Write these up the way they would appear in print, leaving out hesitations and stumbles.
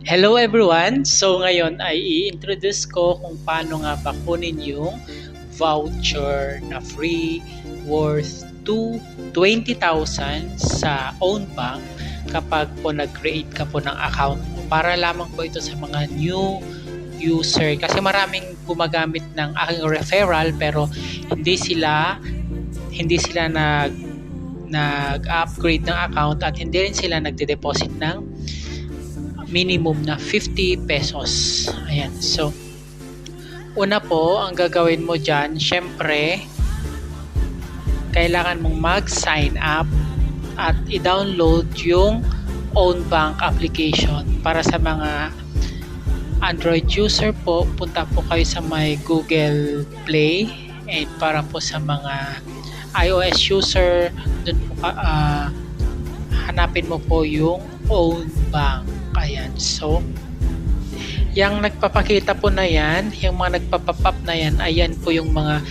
Hello everyone! So ngayon ay i-introduce ko kung paano nga ba kunin yung voucher na free worth to 20,000 sa own bank kapag po nag-create ka po ng account mo. Para lamang po ito sa mga new user kasi maraming gumagamit ng aking referral pero hindi sila nag-upgrade ng account at hindi rin sila nagde-deposit ng minimum na 50 pesos. Ayan. So, una po, ang gagawin mo dyan, syempre, kailangan mong mag-sign up at i-download yung own bank application. Para sa mga Android user po, punta po kayo sa may Google Play, and para po sa mga iOS user, dun po hanapin mo po yung own bank. Ayan. So, yung nagpapakita po na yan, yung mga nagpapapop na yan, ayan po yung mga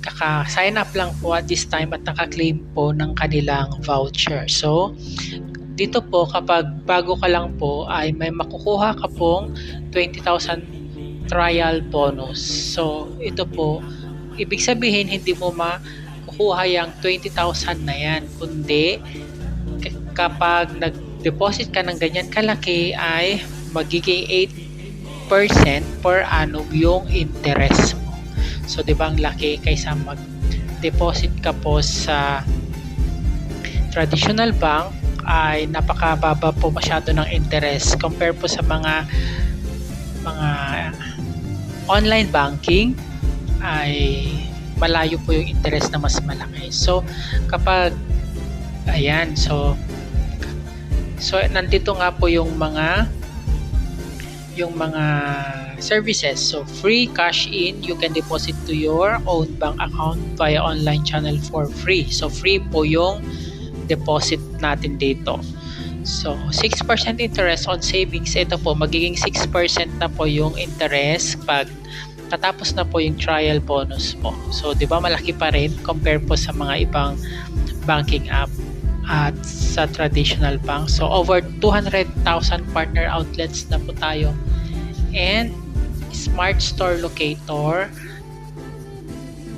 kaka-sign up lang po at this time at naka-claim po ng kanilang voucher. So, dito po kapag bago ka lang po ay may makukuha ka pong 20,000 trial bonus. So, ito po, ibig sabihin hindi mo makukuha yung 20,000 na yan, kundi kapag nag-deposit ka ng ganyan kalaki ay magiging 8% per annum yung interest mo. So, di ba ang laki kaysa mag-deposit ka po sa traditional bank ay napakababa po masyado ng interest compare po sa mga online banking ay malayo po yung interest na mas malaki. So, kapag ayan, so nandito nga po yung mga services. So free cash in, you can deposit to your own bank account via online channel for free. So free po yung deposit natin dito. So 6% interest on savings, ito po magiging 6% na po yung interest pag tatapos na po yung trial bonus mo. So 'di ba malaki pa rin compare po sa mga ibang banking app at sa traditional bank. So over 200,000 partner outlets na po tayo, and smart store locator.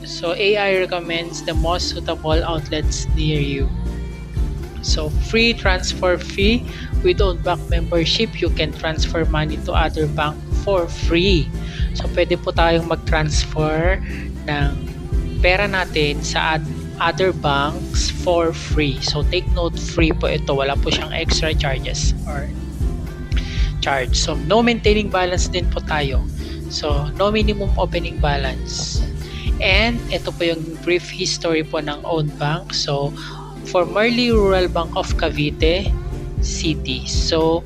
So AI recommends the most suitable outlets near you. So free transfer fee, with own bank membership you can transfer money to other bank for free. So pwede po tayong mag-transfer ng pera natin sa other banks for free. So take note, free po ito. Wala po siyang extra charges or charge. So no maintaining balance din po tayo. So no minimum opening balance. And ito po yung brief history po ng own bank. So formerly Rural Bank of Cavite City. So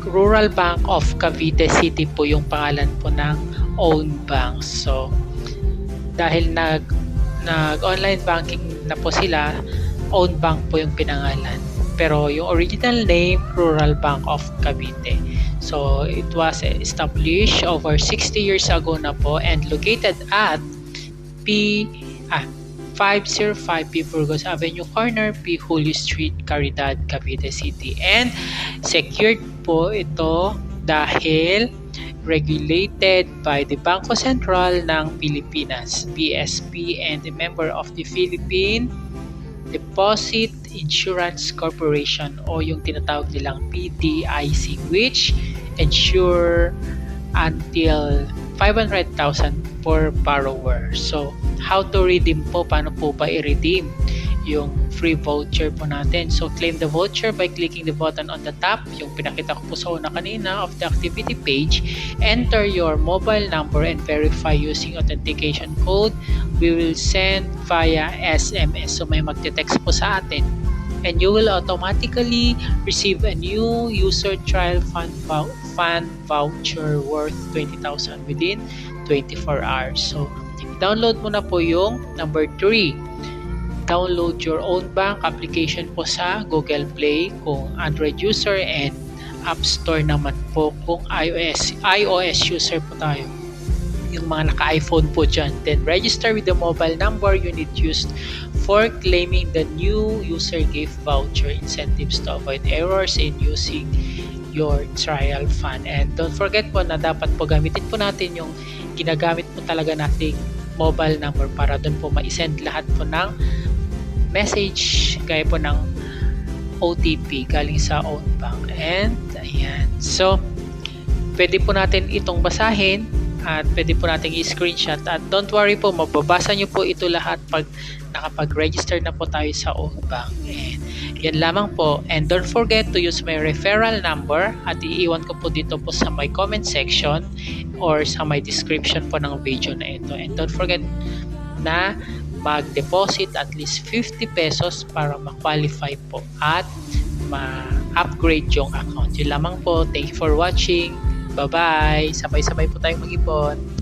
Rural Bank of Cavite City po yung pangalan po ng own bank. So dahil nag-online banking na po sila, own bank po yung pinangalan. Pero yung original name, Rural Bank of Cavite. So, it was established over 60 years ago na po and located at 505 P. Burgos Avenue Corner, P. Julio Street, Caridad, Cavite City. And secured po ito dahil regulated by the Bangko Sentral ng Pilipinas, BSP, and a member of the Philippine Deposit Insurance Corporation o yung tinatawag nilang PDIC, which ensure until 500,000 per borrower. So, how to redeem po? Paano po ba i-redeem yung free voucher po natin? So, claim the voucher by clicking the button on the top, yung pinakita ko po sa una kanina of the activity page. Enter your mobile number and verify using authentication code. We will send via SMS. So, may magte-text po sa atin. And you will automatically receive a new user trial fund voucher worth 20,000 within 24 hours. So, download mo na po yung number 3. Download your own bank application po sa Google Play kung Android user, and App Store naman po kung iOS user po tayo. Yung mga naka-iPhone po dyan. Then register with the mobile number you need used for claiming the new user gift voucher incentives to avoid errors in using your trial fund. And don't forget po na dapat po gamitin po natin yung ginagamit po talaga nating mobile number para doon po ma-send lahat po ng message gaya po ng OTP galing sa own bank. And ayan. So, pwede po natin itong basahin at pwede po natin i-screenshot. At don't worry po, mababasa nyo po ito lahat pag nakapag-register na po tayo sa own bank. And yan lamang po. And don't forget to use my referral number at iiwan ko po dito po sa my comment section or sa my description po ng video na ito. And don't forget na mag-deposit at least 50 pesos para ma-qualify po at ma-upgrade yung account. Yun lamang po. Thank you for watching. Bye-bye! Sabay-sabay po tayong mag-ipon.